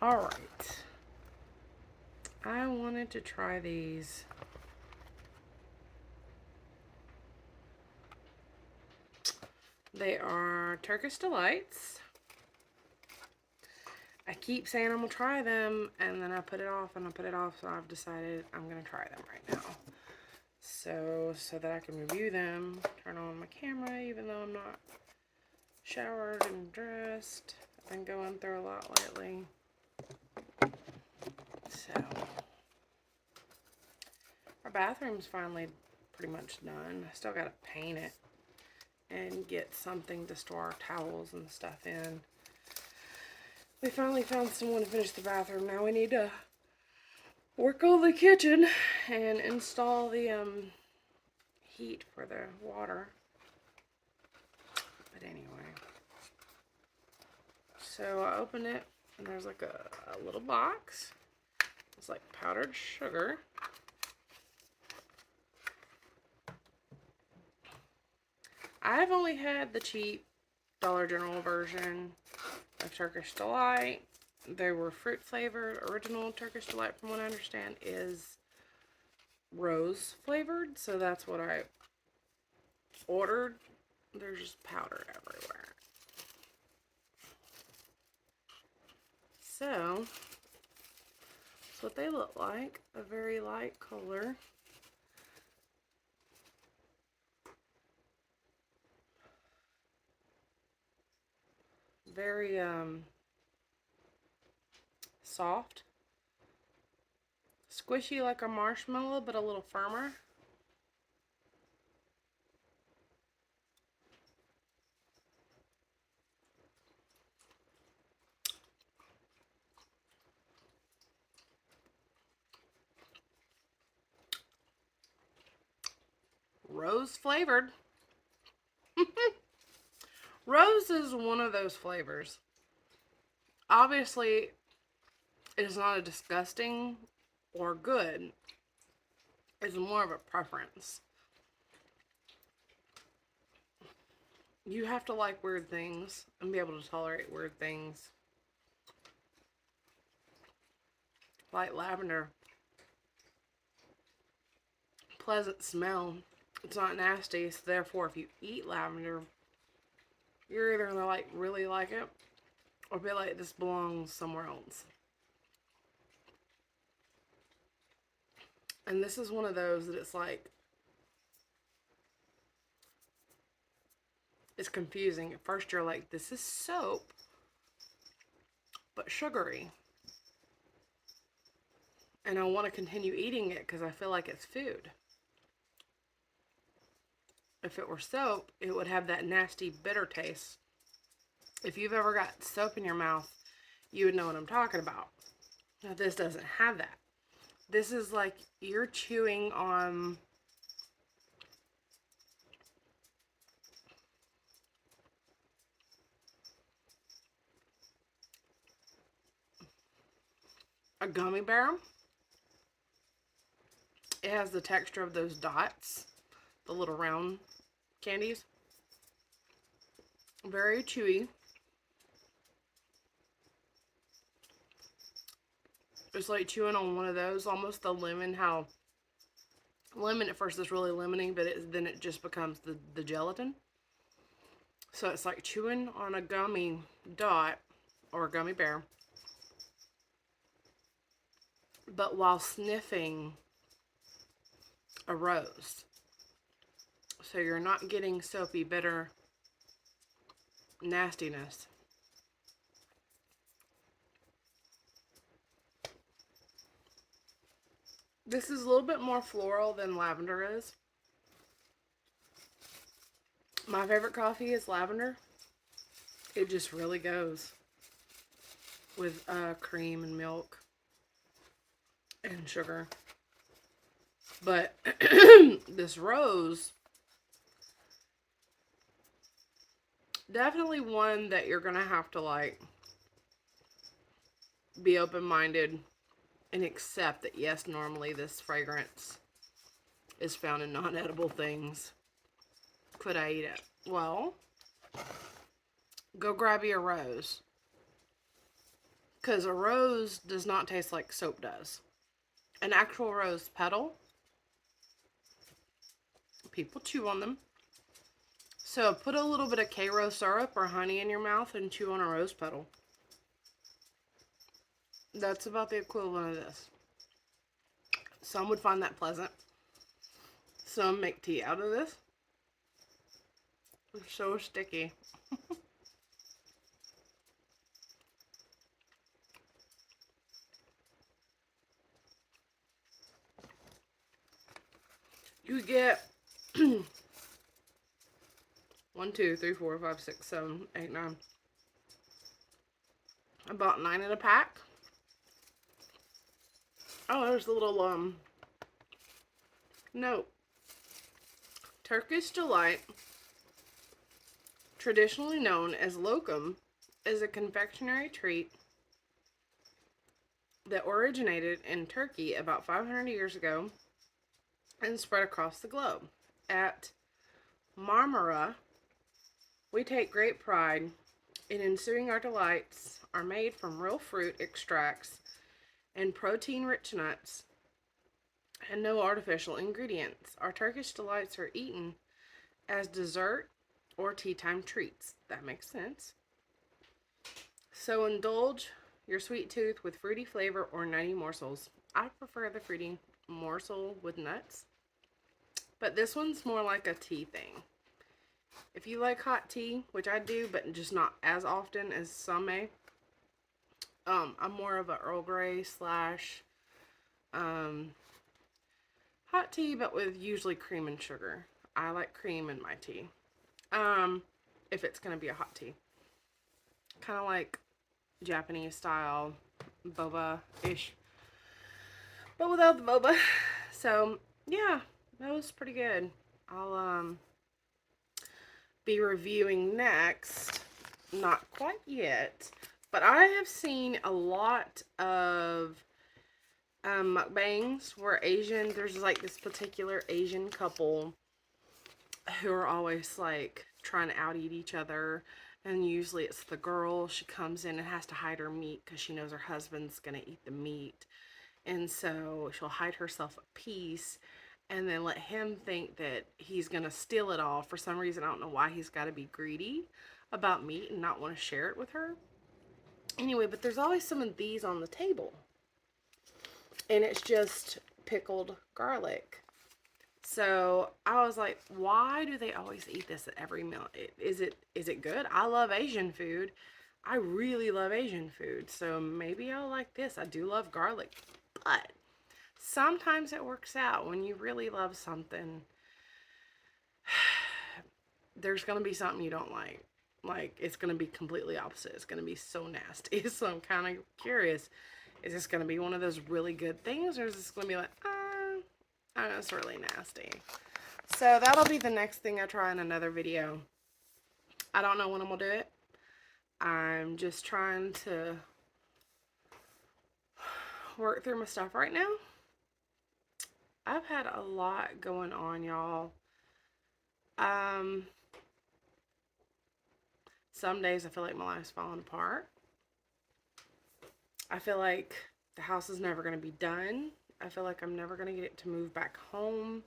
Alright. I wanted to try these. They are Turkish Delights. I keep saying I'm going to try them, and then I put it off, and I put it off, so I've decided I'm going to try them right now. So that I can review them, turn on my camera, even though I'm not showered and dressed. I've been going through a lot lately. So, our bathroom's finally pretty much done. I still got to paint it and get something to store our towels and stuff in. We finally found someone to finish the bathroom. Now we need to work on the kitchen and install the heat for the water. But anyway, so I open it and there's like a little box. It's like powdered sugar. I've only had the cheap Dollar General version of Turkish Delight. They were fruit flavored. Original Turkish Delight, from what I understand, is rose flavored. So that's what I ordered. There's just powder everywhere. So, that's what they look like. A very light color. Very soft. Squishy like a marshmallow, but a little firmer. Rose flavored. Rose is one of those flavors. Obviously, it is not a disgusting or good. It's more of a preference. You have to like weird things and be able to tolerate weird things. Like lavender. Pleasant smell. It's not nasty, so therefore if you eat lavender, you're either gonna like really like it or be like, this belongs somewhere else. And this is one of those that it's like, it's confusing. At first you're like, this is soap, but sugary. And I want to continue eating it because I feel like it's food. If it were soap, it would have that nasty bitter taste. If you've ever got soap in your mouth, you would know what I'm talking about. Now this doesn't have that. This is like you're chewing on a gummy bear. It has the texture of those dots, the little round candies. Very chewy. It's like chewing on one of those, almost the lemon, how lemon at first is really lemony, but then it just becomes the gelatin. So it's like chewing on a gummy dot or a gummy bear, but while sniffing a rose. So you're not getting soapy, bitter nastiness. This is a little bit more floral than lavender is. My favorite coffee is lavender. It just really goes with cream and milk and sugar. But this rose, definitely one that you're going to have to like be open-minded and accept that yes, normally this fragrance is found in non-edible things. Could I eat it? Well, go grab you a rose. Because a rose does not taste like soap does. An actual rose petal, people chew on them. So put a little bit of Karo syrup or honey in your mouth and chew on a rose petal. That's about the equivalent of this. Some would find that pleasant. Some make tea out of this. It's so sticky. You get 1, 2, 3, 4, 5, 6, 7, 8, 9. About 9 in a pack. Oh, there's a little note. Turkish Delight, traditionally known as lokum, is a confectionery treat that originated in Turkey about 500 years ago and spread across the globe. At Marmara, we take great pride in ensuring our delights are made from real fruit extracts and protein-rich nuts and no artificial ingredients. Our Turkish delights are eaten as dessert or tea time treats. That makes sense. So indulge your sweet tooth with fruity flavor or nutty morsels. I prefer the fruity morsel with nuts, but this one's more like a tea thing. If you like hot tea, which I do, but just not as often as some may, I'm more of a Earl Grey slash hot tea, but with usually cream and sugar. I like cream in my tea. If it's going to be a hot tea. Kind of like Japanese style boba-ish. But without the boba. So, yeah, that was pretty good. I'll be reviewing next. Not quite yet. But I have seen a lot of mukbangs where there's like this particular Asian couple who are always like trying to out eat each other, and usually it's the girl. She comes in and has to hide her meat because she knows her husband's gonna eat the meat, and so she'll hide herself a piece and then let him think that he's gonna steal it all. For some reason, I don't know why he's got to be greedy about meat and not want to share it with her. Anyway, but there's always some of these on the table, and it's just pickled garlic. So I was like, why do they always eat this at every meal? Is it good? I love Asian food. I really love Asian food. So maybe I'll like this. I do love garlic. But sometimes it works out when you really love something. There's going to be something you don't like. Like, it's going to be completely opposite. It's going to be so nasty. So I'm kind of curious. Is this going to be one of those really good things? Or is this going to be like, it's really nasty. So that'll be the next thing I try in another video. I don't know when I'm going to do it. I'm just trying to work through my stuff right now. I've had a lot going on, y'all. Some days I feel like my life's falling apart. I feel like the house is never going to be done. I feel like I'm never going to get it to move back home.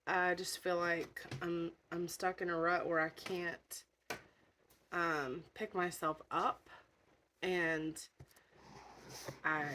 I just feel like I'm stuck in a rut where I can't pick myself up. And I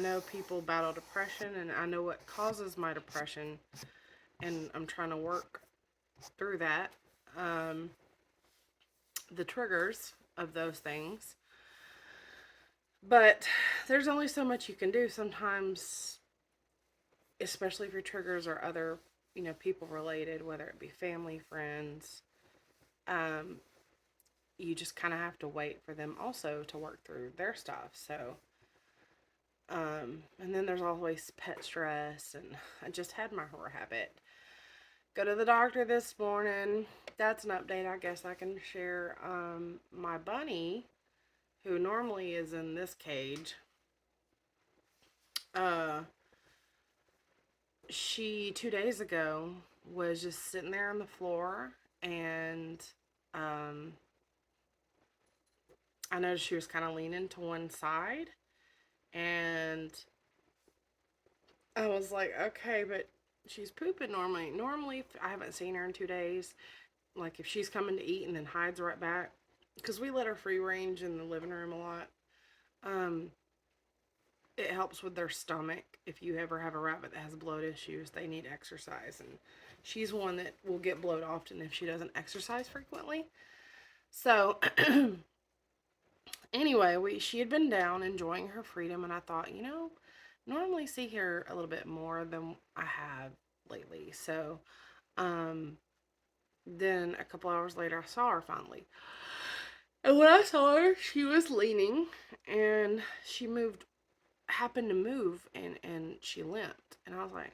know people battle depression, and I know what causes my depression, and I'm trying to work through that. The triggers of those things. But there's only so much you can do sometimes, especially if your triggers are other, people related, whether it be family, friends. You just kind of have to wait for them also to work through their stuff. So, and then there's always pet stress, and I just had my horror habit. Go to the doctor this morning. That's an update I guess I can share. My bunny, who normally is in this cage, she 2 days ago was just sitting there on the floor, and I I noticed she was kind of leaning to one side, and I was like, okay, but she's pooping normally. Normally, if I haven't seen her in 2 days. Like if she's coming to eat and then hides right back, because we let her free range in the living room a lot. Um, it helps with their stomach. If you ever have a rabbit that has bloat issues, they need exercise, and she's one that will get bloat often if she doesn't exercise frequently. So anyway, she had been down enjoying her freedom, and I thought, normally see her a little bit more than I have lately. So um, then a couple hours later, I saw her finally. And when I saw her, she was leaning, and she happened to move, and she limped. And I was like,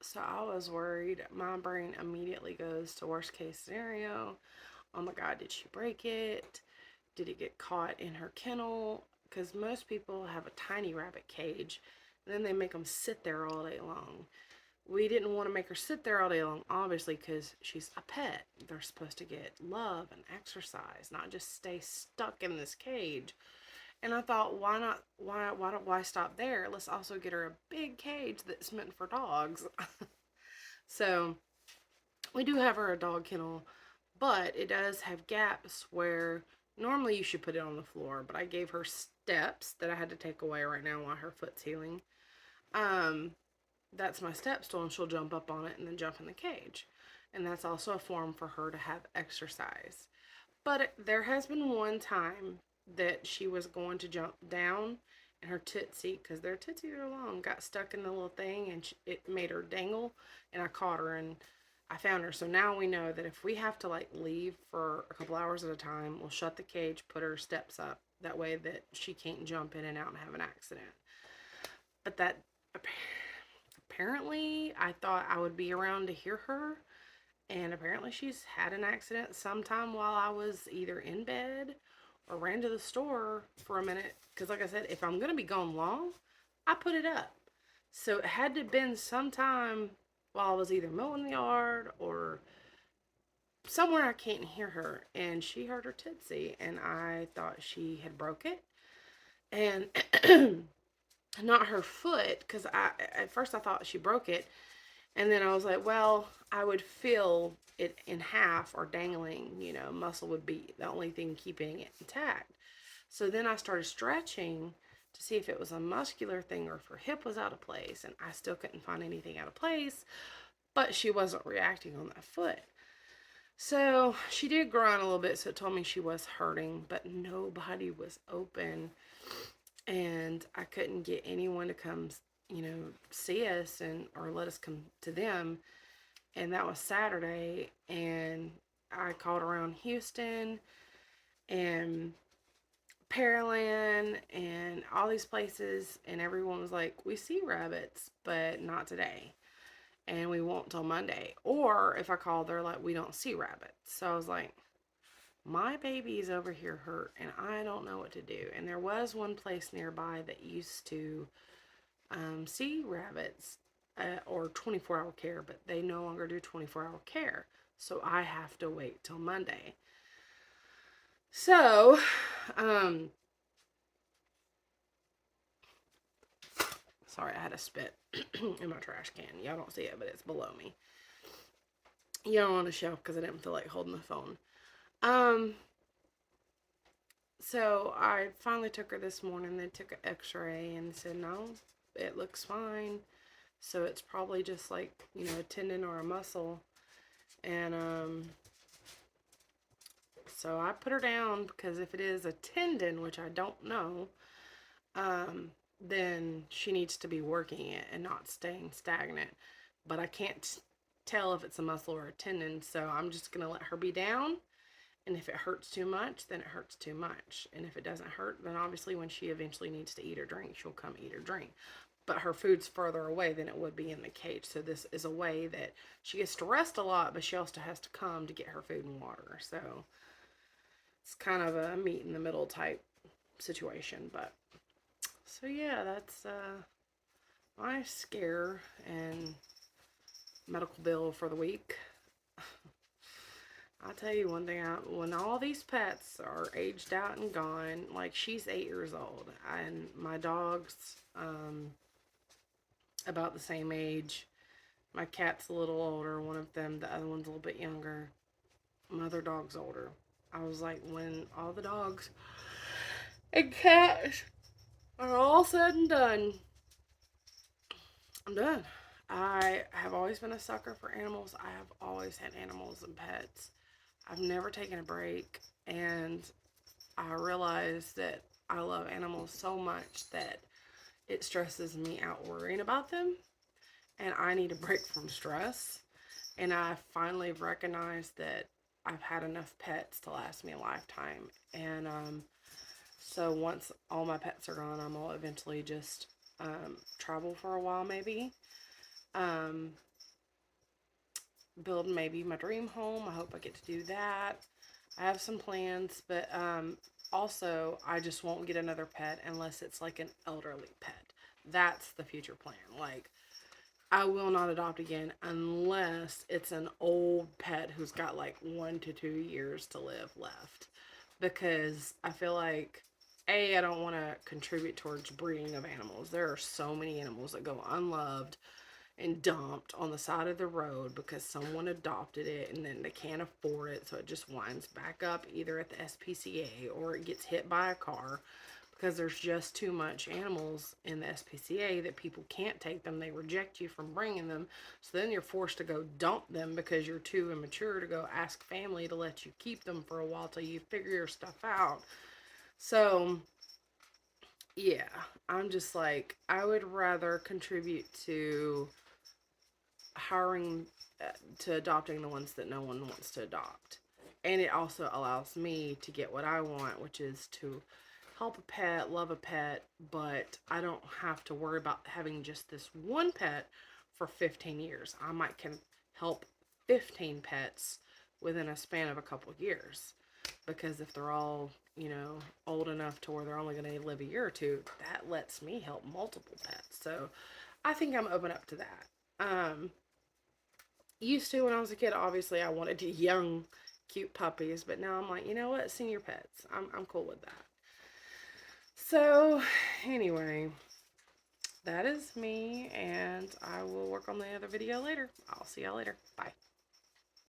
so I was worried. My brain immediately goes to worst case scenario. Oh my God, did she break it? Did it get caught in her kennel? Because most people have a tiny rabbit cage, and then they make them sit there all day long. We didn't want to make her sit there all day long, obviously, because she's a pet. They're supposed to get love and exercise, not just stay stuck in this cage. And I thought, why not? Why stop there? Let's also get her a big cage that's meant for dogs. So we do have her a dog kennel, but it does have gaps where normally you should put it on the floor. But I gave her steps that I had to take away right now while her foot's healing. That's my step stool, and she'll jump up on it and then jump in the cage. And that's also a form for her to have exercise. But there has been one time that she was going to jump down, and her tootsie, because their tootsies are long, got stuck in the little thing, and it made her dangle, and I caught her, and I found her. So now we know that if we have to like leave for a couple hours at a time, we'll shut the cage, put her steps up, that way that she can't jump in and out and have an accident. But that apparently I thought I would be around to hear her, and apparently she's had an accident sometime while I was either in bed or ran to the store for a minute. Because like I said, if I'm going to be gone long, I put it up. So it had to have been sometime while I was either mowing the yard or somewhere I can't hear her. And she hurt her tootsie, and I thought she had broke it. And not her foot, because at first I thought she broke it. And then I was like, well, I would feel it in half or dangling, muscle would be the only thing keeping it intact. So then I started stretching to see if it was a muscular thing or if her hip was out of place. And I still couldn't find anything out of place, but she wasn't reacting on that foot. So she did grunt a little bit, so it told me she was hurting, but nobody was open. And I couldn't get anyone to come see us or let us come to them. And that was Saturday, and I called around Houston and Pearland and all these places, and everyone was like, we see rabbits, but not today, and we won't till Monday. Or if I call, they're like, we don't see rabbits. So I was like, my baby's over here hurt, and I don't know what to do. And there was one place nearby that used to see rabbits or 24-hour care, but they no longer do 24-hour care. So I have to wait till Monday. So, sorry, I had a spit in my trash can. Y'all don't see it, but it's below me. You don't on the shelf because I didn't feel like holding the phone. So I finally took her this morning. They took an x-ray and said, no, it looks fine. So it's probably just like, a tendon or a muscle. And so I put her down because if it is a tendon, which I don't know, then she needs to be working it and not staying stagnant. But I can't tell if it's a muscle or a tendon, so I'm just going to let her be down. And if it hurts too much, then it hurts too much. And if it doesn't hurt, then obviously when she eventually needs to eat or drink, she'll come eat or drink. But her food's further away than it would be in the cage. So this is a way that she gets to rest a lot, but she also has to come to get her food and water. So it's kind of a meet in the middle type situation. But so yeah, that's my scare and medical bill for the week. I'll tell you one thing, when all these pets are aged out and gone, like she's 8 years old, and my dog's about the same age. My cat's a little older, one of them, the other one's a little bit younger. My other dog's older. I was like, when all the dogs and cats are all said and done, I'm done. I have always been a sucker for animals. I have always had animals and pets. I've never taken a break, and I realize that I love animals so much that it stresses me out worrying about them, and I need a break from stress. And I finally have recognized that I've had enough pets to last me a lifetime. And so once all my pets are gone, I'm going to eventually just travel for a while, maybe. Um, Build maybe my dream home. I hope I get to do that. I have some plans, but also I just won't get another pet unless it's like an elderly pet. That's the future plan. Like, I will not adopt again unless it's an old pet who's got like 1 to 2 years to live left. Because I feel like, A, I don't want to contribute towards breeding of animals. There are so many animals that go unloved and dumped on the side of the road because someone adopted it and then they can't afford it. So it just winds back up either at the SPCA or it gets hit by a car because there's just too much animals in the SPCA that people can't take them. They reject you from bringing them. So then you're forced to go dump them because you're too immature to go ask family to let you keep them for a while till you figure your stuff out. So, yeah, I'm just like, I would rather contribute to hiring to adopting the ones that no one wants to adopt. And it also allows me to get what I want, which is to help a pet, love a pet, but I don't have to worry about having just this one pet for 15 years. I might can help 15 pets within a span of a couple of years. Because if they're all, old enough to where they're only going to live a year or two, that lets me help multiple pets. So I think I'm open up to that. Used to when I was a kid, obviously I wanted young, cute puppies, but now I'm like, you know what, senior pets. I'm cool with that. So, anyway, that is me, and I will work on the other video later. I'll see y'all later. Bye.